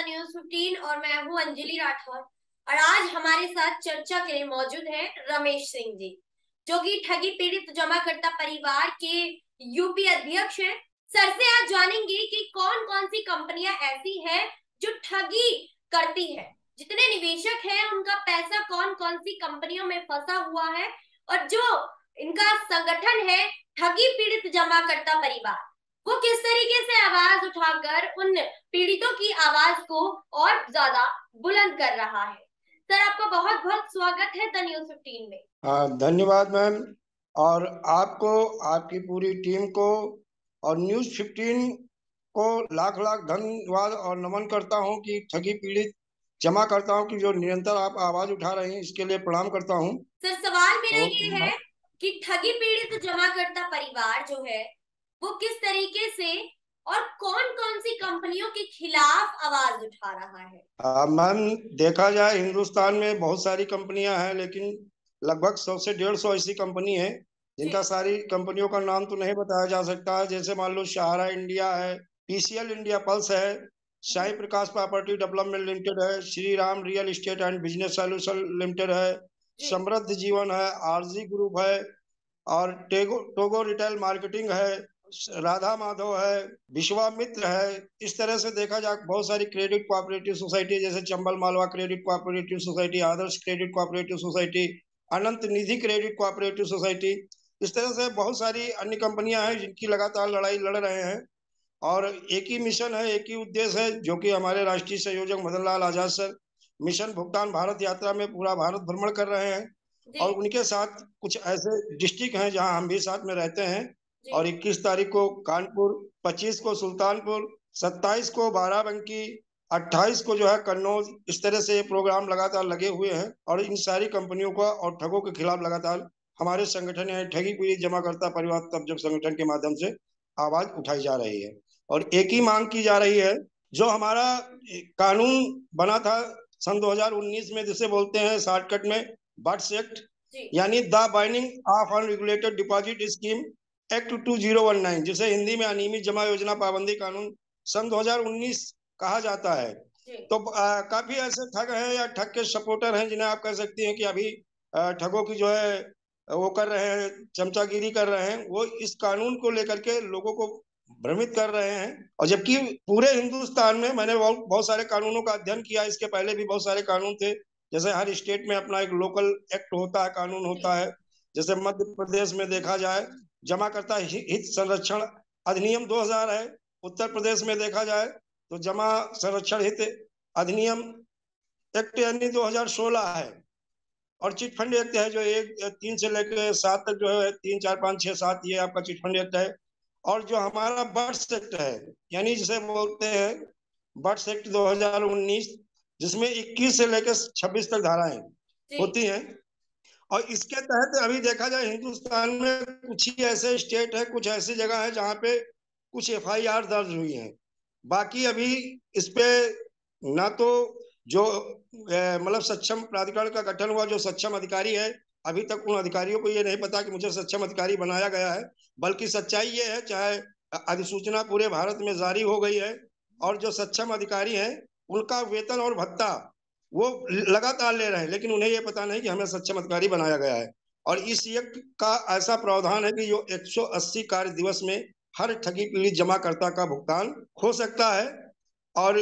The news 15 और मैं हूँ अंजलि राठौर। और आज हमारे साथ चर्चा के लिए मौजूद है रमेश सिंह जी, जो कि ठगी पीड़ित जमाकर्ता परिवार के यूपी अध्यक्ष हैं। सर से आज जानेंगे कि कौन कौन सी कंपनियां ऐसी हैं जो ठगी करती है, जितने निवेशक हैं उनका पैसा कौन कौन सी कंपनियों में फंसा हुआ है, और जो इनका संगठन है ठगी पीड़ित जमाकर्ता परिवार, वो किस तरीके से आवाज उठाकर उन पीड़ितों की आवाज को और ज्यादा बुलंद कर रहा है। सर, आपका बहुत बहुत स्वागत है द न्यूज़ 15 में। धन्यवाद मैम। और आपको, आपकी पूरी टीम को और न्यूज़ 15 को लाख लाख धन्यवाद और नमन करता हूं कि ठगी पीड़ित जमाकर्ताओं की जो निरंतर आप आवाज उठा रहे हैं, इसके लिए प्रणाम करता हूं। सर, सवाल मेरा ये तो है कि ठगी पीड़ित जमाकर्ता परिवार जो है वो किस तरीके से और कौन कौन सी कंपनियों के खिलाफ आवाज उठा रहा है। मैम, देखा जाए हिंदुस्तान में बहुत सारी कंपनियां हैं, लेकिन लगभग 100 से 150 ऐसी कंपनी है जी। जिनका सारी कंपनियों का नाम तो नहीं बताया जा सकता है। जैसे मान लो सहारा इंडिया है, पीसीएल इंडिया पल्स है, साई प्रकाश प्रॉपर्टी डेवलपमेंट लिमिटेड है, Shri Ram real estate and business solution limited है, जी। समृद्ध जीवन है, आरजी ग्रुप है, और टोगो रिटेल मार्केटिंग है, राधा माधव है, विश्वामित्र है। इस तरह से देखा जाए बहुत सारी क्रेडिट कोऑपरेटिव सोसाइटी, जैसे Chambal Malwa credit cooperative society, Adarsh credit cooperative society, Anant Nidhi credit cooperative society. इस तरह से बहुत सारी अन्य कंपनियां हैं जिनकी लगातार लड़ाई लड़ रहे हैं। और एक ही मिशन है, एक ही उद्देश्य है, जो कि हमारे राष्ट्रीय संयोजक मदन लाल आजाद सर मिशन भुगतान भारत यात्रा में पूरा भारत भ्रमण कर रहे हैं। जी। और उनके साथ कुछ ऐसे डिस्ट्रिक्ट हैं जहां हम भी साथ में रहते हैं। जी। और 21 तारीख को कानपुर, 25 को सुल्तानपुर, 27 को बाराबंकी, 28 को जो है कन्नौज। इस तरह से ये प्रोग्राम लगातार लगे हुए हैं और इन सारी कंपनियों का और ठगों के खिलाफ लगातार हमारे संगठन यानी ठगी पीड़ित जमाकर्ता परिवार तब जब संगठन के माध्यम से आवाज उठाई जा रही है। और एक ही मांग की जा रही है, जो हमारा कानून बना था सन 2019 में, जिसे बोलते हैं शॉर्टकट में बट्स एक्ट, जी। यानी the binding of unregulated deposit scheme act 2019, जिसे हिंदी में अनियमित जमा योजना पाबंदी कानून सन 2019 कहा जाता है। जी। तो काफी ऐसे ठग हैं या ठग के सपोर्टर हैं जिन्हें आप कह सकती हैं कि अभी ठगों की जो है वो कर रहे हैं, चमचागिरी कर रहे हैं। वो इस कानून को लेकर के लोगों को भ्रमित कर रहे हैं। और जबकि पूरे हिंदुस्तान में मैंने बहुत सारे कानूनों का अध्ययन किया, इसके पहले भी बहुत सारे कानून थे। जैसे हर स्टेट में अपना एक लोकल एक्ट होता है, कानून होता है। जैसे मध्य प्रदेश में देखा जाए जमाकर्ता हित संरक्षण अधिनियम 2000 है। उत्तर प्रदेश में देखा जाए तो जमा संरक्षण हित अधिनियम एक्ट यानी 2016 है। और चिट फंड एक्ट है जो 1 3 से लेकर 7 तक जो है, 3 4 5 6 7, ये आपका चिट फंड एक्ट है। और जो हमारा बर्ड्स एक्ट है, यानी जिसे बोलते हैं बर्ड्स एक्ट 2019, जिसमें 21 से लेकर 26 तक धाराएं जी। होती हैं। और इसके तहत अभी देखा जाए हिंदुस्तान में कुछ ही ऐसे स्टेट है, कुछ ऐसी जगह है जहाँ पे कुछ एफआईआर दर्ज हुई है। बाकी अभी इस पे ना तो जो मतलब सक्षम प्राधिकरण का गठन हुआ, जो सक्षम अधिकारी है, अभी तक उन अधिकारियों को ये नहीं पता कि मुझे सक्षम अधिकारी बनाया गया है। बल्कि सच्चाई ये है, चाहे अधिसूचना पूरे भारत में जारी हो गई है और जो सक्षम अधिकारी हैं उनका वेतन और भत्ता वो लगातार ले रहे हैं, लेकिन उन्हें ये पता नहीं कि हमें सक्षम अधिकारी बनाया गया है। और इस एक्ट का ऐसा प्रावधान है कि जो 180 कार्य दिवस में हर ठगी पीड़ित जमाकर्ता का भुगतान हो सकता है। और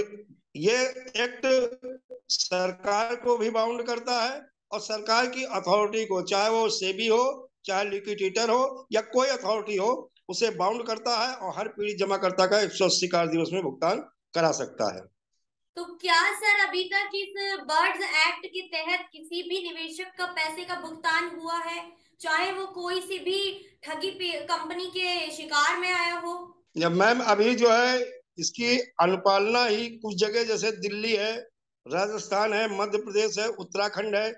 ये एक्ट सरकार को भी बाउंड करता है और सरकार की अथॉरिटी को, चाहे वो सेबी हो, चाहे लिक्विडेटर हो, या कोई अथॉरिटी हो, उसे बाउंड करता है और हर पीड़ित जमाकर्ता का 180 कार्य दिवस में भुगतान करा सकता है। तो क्या सर अभी तक इस बर्ड्स एक्ट के तहत किसी भी निवेशक का पैसे का भुगतान हुआ है, चाहे वो कोई सी भी ठगी कंपनी के शिकार में आया हो? जब मैम अभी जो है इसकी अनुपालना ही कुछ जगह, जैसे दिल्ली है, राजस्थान है, मध्य प्रदेश है, उत्तराखंड है,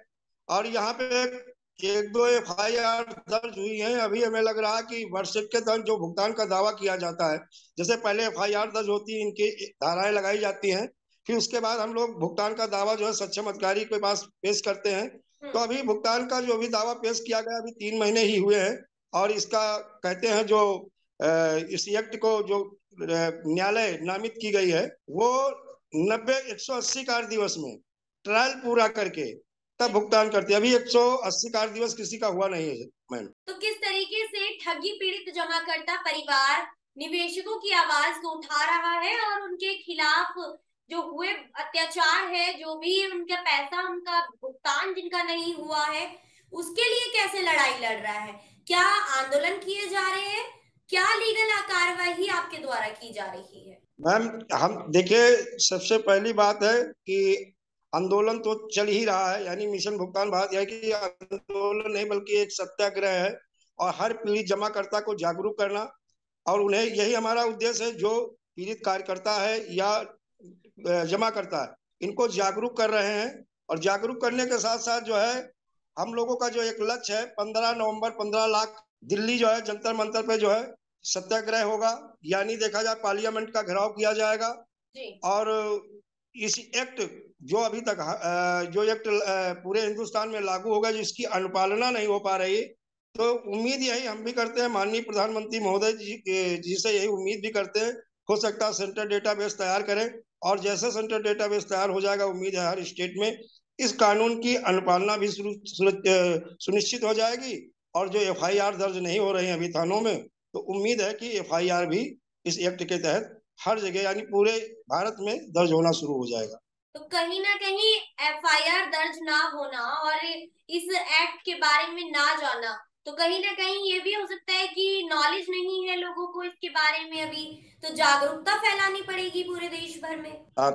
और यहाँ पे 1 2 एफआईआर दर्ज हुई हैं। अभी हमें लग रहा है कि वार्षिक के तहत जो भुगतान का दावा किया जाता है, जैसे पहले एफआईआर दर्ज होती है, इनकी धाराएं लगाई जाती हैं, फिर उसके बाद हम लोग भुगतान का दावा जो है सक्षम अधिकारी के पास पेश करते हैं। तो अभी भुगतान का जो भी दावा पेश किया गया, अभी 3 महीने ही हुए हैं। और इसका कहते हैं जो इस एक्ट को जो न्यायालय नामित की गई है, वो 180 कार्य दिवस में ट्रायल पूरा करके तब भुगतान करती है। अभी 180 कार्य दिवस किसी का हुआ नहीं है मैम। तो किस तरीके से ठगी पीड़ित जमाकर्ता परिवार निवेशकों की आवाज को उठा रहा है और उनके खिलाफ जो हुए अत्याचार है, जो भी उनका पैसा, उनका भुगतान जिनका नहीं हुआ है, उसके लिए कैसे लड़ाई लड़ रहा है? क्या आंदोलन किए जा रहे हैं? क्या लीगल कार्रवाई आपके द्वारा की जा रही है? मैम हम देखिए, सबसे पहली बात है कि आंदोलन तो चल ही रहा है, यानी मिशन भुगतान भारत यह कि आंदोलन नहीं बल्कि एक सत्याग्रह है और हर पीड़ित जमाकर्ता को जागरूक करना, और उन्हें यही हमारा उद्देश्य है। जो पीड़ित कार्यकर्ता है या जमा करता है, इनको जागरूक कर रहे हैं। और जागरूक करने के साथ साथ जो है हम लोगों का जो एक लक्ष्य है, 15 नवंबर 15 लाख दिल्ली जो है जंतर मंतर पे जो है सत्याग्रह होगा, यानी देखा जाए पार्लियामेंट का घेराव किया जाएगा। जी। और इस एक्ट जो अभी तक जो एक्ट पूरे हिंदुस्तान में लागू होगा, जिसकी अनुपालना नहीं हो पा रही, तो उम्मीद यही हम भी करते हैं माननीय प्रधानमंत्री महोदय जी से यही उम्मीद भी करते हैं, हो सकता है सेंट्रल डेटाबेस तैयार करें, और जैसे सेंट्रल डेटाबेस तैयार हो जाएगा, उम्मीद है हर स्टेट में इस कानून की अनुपालना भी सुनिश्चित हो जाएगी। और जो एफआईआर दर्ज नहीं हो रही है अभी थानों में, तो उम्मीद है कि एफआईआर भी इस एक्ट के तहत हर जगह यानी पूरे भारत में दर्ज होना शुरू हो जाएगा। तो कहीं ना कहीं एफआईआर दर्ज ना होना और इस एक्ट के बारे में ना जाना, तो कहीं ना कहीं ये भी हो सकता है कि नॉलेज नहीं है लोगों को इसके बारे में अभी, तो जागरूकता फैलानी पड़ेगी पूरे देश भर में।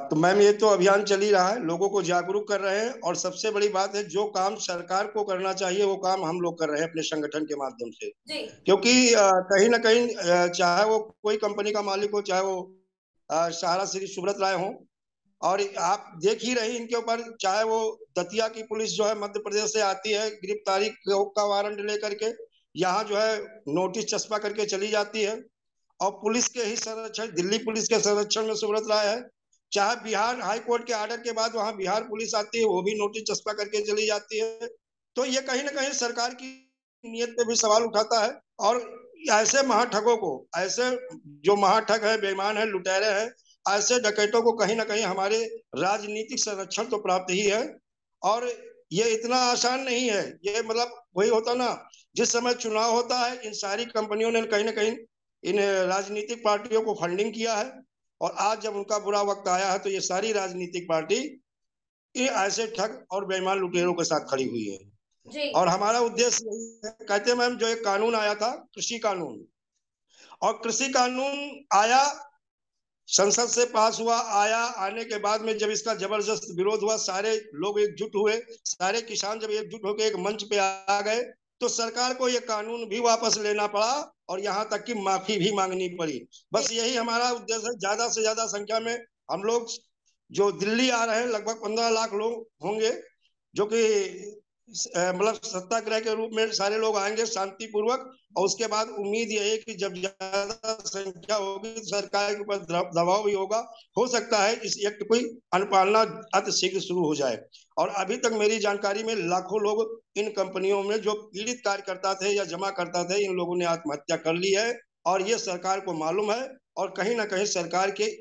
तो मैम ये तो अभियान चल ही रहा है, लोगों को जागरूक कर रहे हैं, और सबसे बड़ी बात है जो काम सरकार को करना चाहिए वो काम हम लोग कर रहे हैं अपने संगठन के माध्यम से। जी। क्योंकि कहीं ना कहीं चाहे वो कोई कंपनी का मालिक हो, चाहे वो सहारा श्री सुब्रत राय हो, और आप देख ही रही इनके ऊपर, चाहे वो दतिया की पुलिस जो है मध्य प्रदेश से आती है गिरफ्तारी का वारंट लेकर के, यहाँ जो है नोटिस चस्पा करके चली जाती है, और पुलिस के ही संरक्षण, दिल्ली पुलिस के संरक्षण में सुब्रत राय है। चाहे बिहार हाई कोर्ट के आर्डर के बाद वहां बिहार पुलिस आती है, वो भी नोटिस चस्पा करके चली जाती है। तो ये कहीं ना कहीं सरकार की नीयत पे भी सवाल उठाता है। और ऐसे महाठगों को, ऐसे जो महाठग है, बेईमान है, लुटेरे हैं, ऐसे डकैतों को कहीं ना कहीं हमारे राजनीतिक संरक्षण तो प्राप्त ही है। और ये इतना आसान नहीं है, ये मतलब वही होता ना, जिस समय चुनाव होता है इन सारी कंपनियों ने कहीं ना कहीं इन राजनीतिक पार्टियों को फंडिंग किया है, और आज जब उनका बुरा वक्त आया है तो ये सारी राजनीतिक पार्टी ये ऐसे ठग और बेईमान लुटेरों के साथ खड़ी हुई है। जी। और हमारा उद्देश्य यही है, कहते हैं मैम, जो एक कानून आया था कृषि कानून, और कृषि कानून आया, संसद से पास हुआ, आया, आने के बाद में जब इसका जबरदस्त विरोध हुआ, सारे लोग एकजुट हुए, सारे किसान जब एकजुट होकर एक मंच पे आ गए, तो सरकार को ये कानून भी वापस लेना पड़ा, और यहाँ तक कि माफी भी मांगनी पड़ी। बस यही हमारा उद्देश्य है, ज्यादा से ज्यादा संख्या में हम लोग जो दिल्ली आ रहे हैं, लगभग 15 लाख लोग होंगे, जो कि मतलब सत्याग्रह के रूप में सारे लोग आएंगे शांतिपूर्वक। और उसके बाद उम्मीद ये है कि जब ज्यादा संख्या होगी तो सरकार के ऊपर दबाव भी होगा, हो सकता है इस एक्ट की अनुपालना अति शीघ्र शुरू हो जाए। और अभी तक मेरी जानकारी में लाखों लोग इन कंपनियों में जो पीड़ित कार्यकर्ता थे या जमा करता थे, इन लोगों ने आत्महत्या कर ली है, और ये सरकार को मालूम है। और कहीं ना कहीं सरकार के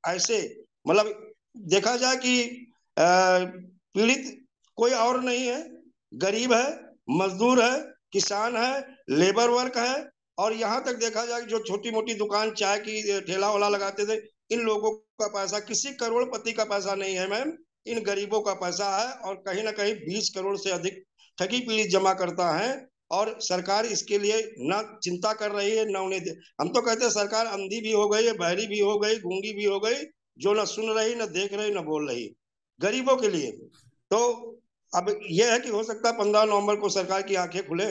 ऐसे मतलब देखा जाए कि पीड़ित कोई और नहीं है, गरीब है, मजदूर है, किसान है, लेबर वर्क है, और यहाँ तक देखा जाए जो छोटी मोटी दुकान चाय की ठेला वाला लगाते थे, इन लोगों का पैसा, किसी करोड़पति का पैसा नहीं है मैम, इन गरीबों का पैसा है। और कहीं ना कहीं 20 करोड़ से अधिक ठगी पीड़ित जमा करता है, और सरकार इसके लिए ना चिंता कर रही है, ना उन्हें हम तो कहते हैं सरकार अंधी भी हो गई है, बहरी भी हो गई, गूंगी भी हो गई, जो ना सुन रही, ना देख रही, ना बोल रही गरीबों के लिए। तो अब यह है कि हो सकता है 15 नवंबर को सरकार की आंखें खुले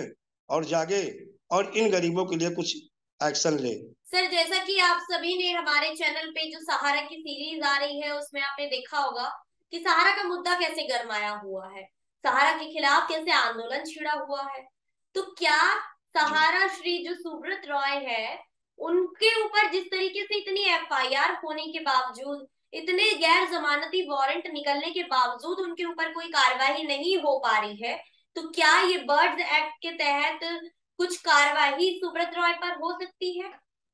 और जागे, और इन गरीबों के लिए कुछ एक्शन ले। सर, जैसा कि आप सभी ने हमारे चैनल पे जो सहारा की सीरीज आ रही है उसमें आपने देखा होगा कि सहारा का मुद्दा कैसे गरमाया हुआ है, सहारा के खिलाफ कैसे आंदोलन छिड़ा हुआ है। तो क्या सहारा श्री जो सुब्रत रॉय है, उनके ऊपर जिस तरीके से इतनी एफआईआर होने के बावजूद, इतने गैर जमानती वारंट निकलने के बावजूद उनके ऊपर कोई कार्रवाई नहीं हो पा रही है, तो क्या ये बर्ड्स एक्ट के तहत कुछ कार्रवाई सुब्रत रॉय पर हो सकती है?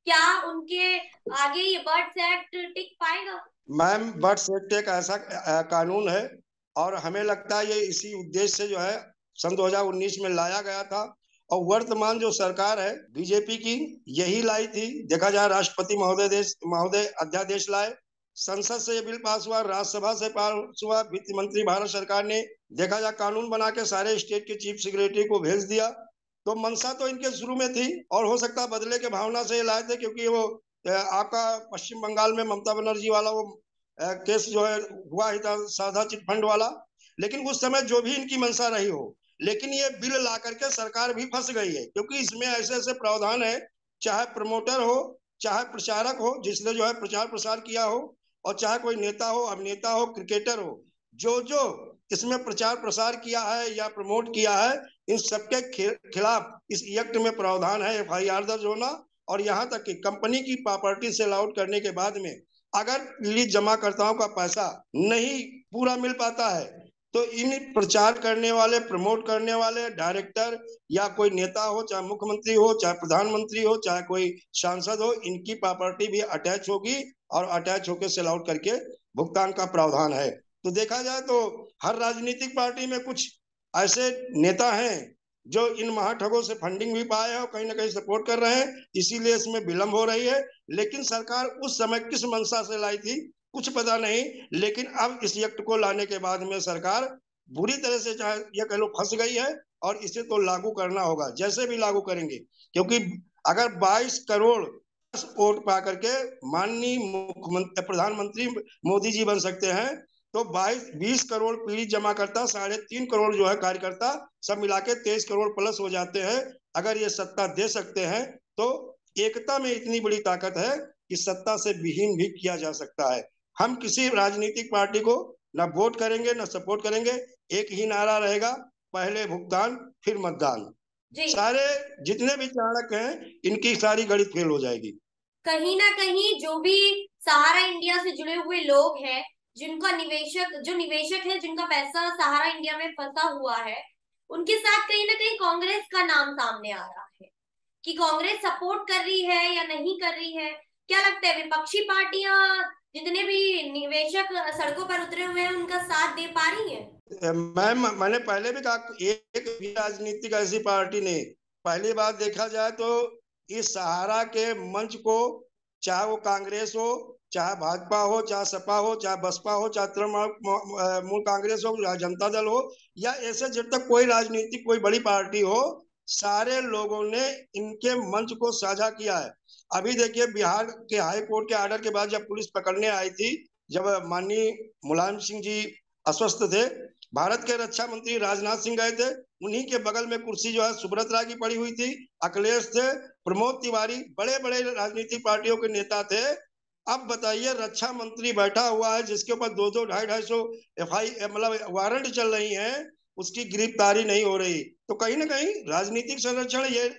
क्या उनके आगे ये बर्ड्स एक्ट टिक पाएगा? मैम, बर्ड्स एक्ट एक ऐसा कानून है, और हमें लगता है ये इसी उद्देश्य से जो है सन 2019 में लाया गया था। और वर्तमान जो सरकार है बीजेपी की, यही लाई थी। देखा जाए, राष्ट्रपति महोदय अध्यादेश लाए, संसद से ये बिल पास हुआ, राज्यसभा से पास हुआ, वित्त मंत्री भारत सरकार ने देखा जाए कानून बना के सारे स्टेट के चीफ सेक्रेटरी को भेज दिया। तो मंशा तो इनके शुरू में थी, और हो सकता है बदले के भावना से ये लाए थे, क्योंकि वो आपका पश्चिम बंगाल में ममता बनर्जी वाला वो केस जो है हुआ ही था, साधा चिट फंड वाला। लेकिन उस समय जो भी इनकी मंशा रही हो, लेकिन ये बिल ला करके सरकार भी फंस गई है, क्योंकि इसमें ऐसे ऐसे प्रावधान है, चाहे प्रमोटर हो, चाहे प्रचारक हो जिसने जो है प्रचार प्रसार किया हो, और चाहे कोई नेता हो, अभिनेता हो, क्रिकेटर हो, जो जो इसमें प्रचार प्रसार किया है या प्रमोट किया है, इन सबके खिलाफ इस एक्ट में प्रावधान है एफआईआर दर्ज होना। और यहाँ तक कि कंपनी की प्रॉपर्टी सेल आउट करने के बाद में अगर पीड़ित जमाकर्ताओं का पैसा नहीं पूरा मिल पाता है, तो इन प्रचार करने वाले, प्रमोट करने वाले डायरेक्टर या कोई नेता हो, चाहे मुख्यमंत्री हो, चाहे प्रधानमंत्री हो, चाहे कोई सांसद हो, इनकी प्रॉपर्टी भी अटैच होगी, और अटैच होकर सेल आउट करके भुगतान का प्रावधान है। तो देखा जाए तो हर राजनीतिक पार्टी में कुछ ऐसे नेता हैं जो इन महाठगों से फंडिंग भी पाए हैं और कहीं ना कहीं सपोर्ट कर रहे हैं, इसीलिए इसमें विलंब हो रही है। लेकिन सरकार उस समय किस मंशा से लाई थी कुछ पता नहीं, लेकिन अब इस एक्ट को लाने के बाद में सरकार बुरी तरह से, चाहे यह कह लो, फंस गई है। और इसे तो लागू करना होगा, जैसे भी लागू करेंगे, क्योंकि अगर 22 करोड़ वोट पा करके माननीय मुख्यमंत्री प्रधानमंत्री मोदी जी बन सकते हैं, तो 20 करोड़ पीड़ित जमा करता, 3.5 करोड़ जो है कार्यकर्ता, सब मिला के 23 करोड़ प्लस हो जाते हैं। अगर ये सत्ता दे सकते हैं, तो एकता में इतनी बड़ी ताकत है कि सत्ता से विहीन भी किया जा सकता है। हम किसी राजनीतिक पार्टी को न वोट करेंगे न सपोर्ट करेंगे, एक ही नारा रहेगा, पहले भुगतान फिर मतदान। जी। सारे जितने भी चाणक्य हैं, इनकी सारी गणित फेल हो जाएगी। कहीं ना कहीं जो भी सहारा इंडिया से जुड़े हुए लोग हैं, जिनका निवेशक जो निवेशक है, जिनका पैसा सहारा इंडिया में फंसा हुआ है, उनके साथ कहीं ना कहीं कांग्रेस का नाम सामने आ रहा है कि कांग्रेस सपोर्ट कर रही है या नहीं कर रही है। क्या लगता है, विपक्षी पार्टियां जितने भी निवेशक सड़कों पर उतरे हुए हैं उनका साथ दे पा रही हैं? मैम, मैंने पहले भी कहा, एक भी राजनीतिक ऐसी पार्टी ने, पहली बात देखा जाए तो इस सहारा के मंच को, चाहे वो कांग्रेस हो, चाहे भाजपा हो, चाहे सपा हो, चाहे बसपा हो, चाहे तृणमूल कांग्रेस हो, चाहे जनता दल हो, या ऐसे जब तक कोई राजनीतिक कोई बड़ी पार्टी हो, सारे लोगों ने इनके मंच को साझा किया है। अभी देखिए, बिहार के हाई कोर्ट के ऑर्डर के बाद जब पुलिस पकड़ने आई थी, जब माननीय मुलायम सिंह जी अस्वस्थ थे, भारत के रक्षा मंत्री राजनाथ सिंह गए थे, उन्हीं के बगल में कुर्सी जो है सुब्रत राय की पड़ी हुई थी, अखिलेश थे, प्रमोद तिवारी, बड़े बड़े राजनीतिक पार्टियों के नेता थे। अब बताइए, रक्षा मंत्री बैठा हुआ है जिसके ऊपर 2-2, 250-250 मतलब वारंट चल रही हैं, उसकी गिरफ्तारी नहीं हो रही। तो कहीं ना कहीं राजनीतिक संरक्षण, ये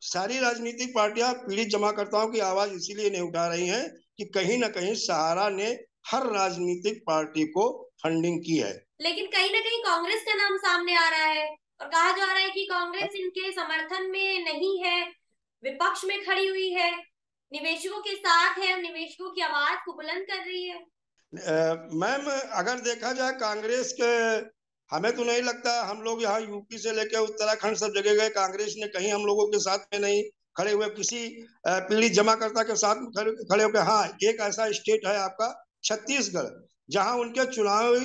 सारी राजनीतिक पार्टियां पीड़ित जमाकर्ताओं की आवाज इसीलिए नहीं उठा रही हैं कि कहीं ना कहीं सहारा ने हर राजनीतिक पार्टी को फंडिंग की है। लेकिन कहीं ना कहीं कांग्रेस का नाम सामने आ रहा है और कहा जा रहा है कि कांग्रेस इनके समर्थन में नहीं है, विपक्ष में खड़ी हुई है, निवेशकों के साथ है और निवेशकों की आवाज को बुलंद कर रही है। मैम, अगर देखा जाए कांग्रेस के, हमें तो नहीं लगता, हम लोग यहाँ यूपी से लेकर उत्तराखंड सब जगह गए, कांग्रेस ने कहीं हम लोगों के साथ में नहीं खड़े हुए, किसी पीड़ित जमाकर्ता के साथ खड़े होकर। हाँ, एक ऐसा स्टेट है आपका छत्तीसगढ़, जहां उनके चुनाव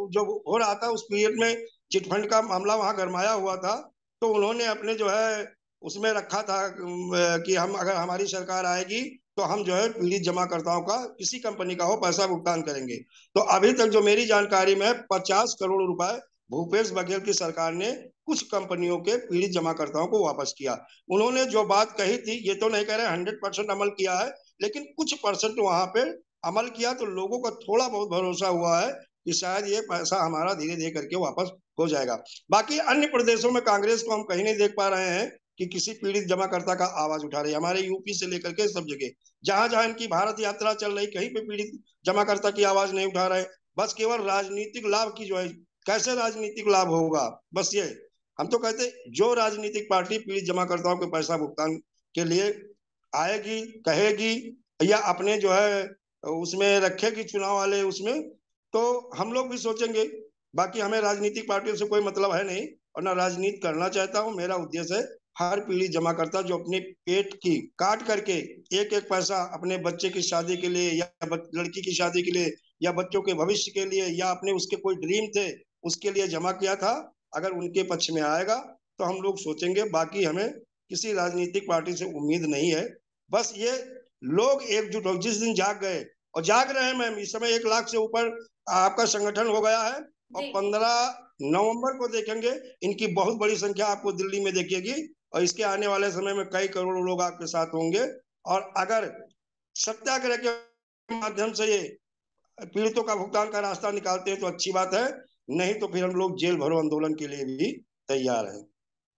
जो हो रहा था, उस पीरियड में चिटफंड का मामला वहां गरमाया हुआ था। तो उन्होंने अपने जो है उसमें रखा था कि हम, अगर हमारी सरकार आएगी, तो हम जो है पीड़ित जमाकर्ताओं का, किसी कंपनी का हो, पैसा भुगतान करेंगे। तो अभी तक जो मेरी जानकारी में 50 करोड़ रुपए भूपेश बघेल की सरकार ने कुछ कंपनियों के पीड़ित जमाकर्ताओं को वापस किया। उन्होंने जो बात कही थी, ये तो नहीं कह रहे 100% अमल किया है, लेकिन कुछ परसेंट वहां पे अमल किया, तो लोगों को थोड़ा बहुत भरोसा हुआ है कि शायद ये पैसा हमारा धीरे धीरे करके वापस हो जाएगा। बाकी अन्य प्रदेशों में कांग्रेस को हम कहीं नहीं देख पा रहे हैं कि किसी पीड़ित जमाकर्ता का आवाज उठा रही है। हमारे यूपी से लेकर के सब जगह, जहां जहां इनकी भारत यात्रा चल रही, कहीं पे पीड़ित जमाकर्ता की आवाज नहीं उठा रहे। बस केवल राजनीतिक लाभ की जो है, कैसे राजनीतिक लाभ होगा, बस ये। हम तो कहते, जो राजनीतिक पार्टी पीड़ित जमाकर्ताओं के पैसा भुगतान के लिए आएगी, कहेगी, या अपने जो है उसमें रखेगी चुनाव वाले उसमें, तो हम लोग भी सोचेंगे। बाकी हमें राजनीतिक पार्टियों से कोई मतलब है नहीं, और ना राजनीति करना चाहता हूँ। मेरा उद्देश्य है हर पीढ़ी जमा करता जो अपने पेट की काट करके एक एक पैसा अपने बच्चे की शादी के लिए, या लड़की की शादी के लिए, या बच्चों के भविष्य के लिए, या अपने उसके कोई ड्रीम थे उसके लिए जमा किया था, अगर उनके पक्ष में आएगा तो हम लोग सोचेंगे। बाकी हमें किसी राजनीतिक पार्टी से उम्मीद नहीं है। बस ये लोग एकजुट हो, जिस दिन जाग गए और जाग रहे हैं मैम, इस समय 1 लाख से ऊपर आपका संगठन हो गया है, और जी 15 नवंबर को देखेंगे इनकी बहुत बड़ी संख्या आपको दिल्ली में दिखेगी, और इसके आने वाले समय में कई करोड़ लोग आपके साथ होंगे। और अगर सत्याग्रह के माध्यम से ये पीड़ितों का भुगतान का रास्ता निकालते हैं तो अच्छी बात है, नहीं तो फिर हम लोग जेल भरो आंदोलन के लिए भी तैयार हैं।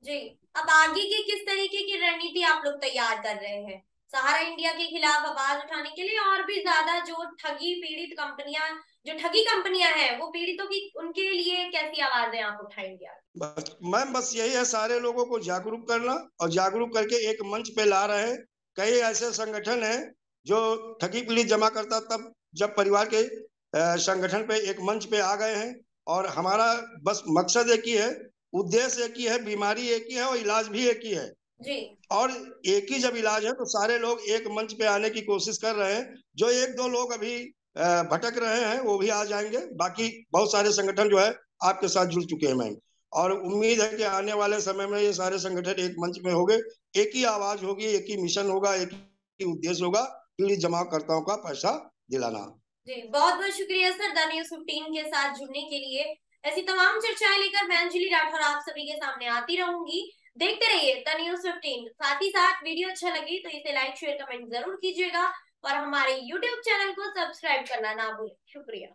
जी। अब आगे की किस तरीके की रणनीति आप लोग तैयार कर रहे हैं सहारा इंडिया के खिलाफ आवाज उठाने के लिए, और भी ज्यादा जो ठगी पीड़ित कंपनियां, जो ठगी कंपनियां हैं वो पीड़ितों की, उनके लिए कैसी आवाजें आप उठाएंगे आगे? बस मैम, बस यही है, सारे लोगों को जागरूक करना, और जागरूक करके एक मंच पे ला रहे हैं। कई ऐसे संगठन हैं जो ठगी पीड़ित जमा करता तब जब परिवार के संगठन पे एक मंच पे आ गए हैं। और हमारा बस मकसद एक ही है, उद्देश्य एक ही है, बीमारी एक ही है और इलाज भी एक ही है। जी और एक ही जब इलाज है तो सारे लोग एक मंच पे आने की कोशिश कर रहे हैं। जो एक दो लोग अभी भटक रहे हैं वो भी आ जाएंगे, बाकी बहुत सारे संगठन जो है आपके साथ जुड़ चुके हैं मैम। और उम्मीद है कि आने वाले समय में ये सारे संगठन एक मंच में होंगे, एक ही आवाज होगी, एक ही मिशन होगा, एक ही उद्देश्य होगा, पीड़ित जमाकर्ताओं का पैसा दिलाना। जी, बहुत बहुत शुक्रिया सर द न्यूज़ 15 के साथ जुड़ने के लिए। ऐसी तमाम चर्चाएं लेकर मैं अंजलि राठौर आप सभी के सामने आती रहूंगी। देखते रहिए द न्यूज़ 15। साथ ही साथ वीडियो अच्छा लगी तो इसे लाइक शेयर कमेंट जरूर कीजिएगा, और हमारे यूट्यूब चैनल को सब्सक्राइब करना ना भूलें। शुक्रिया।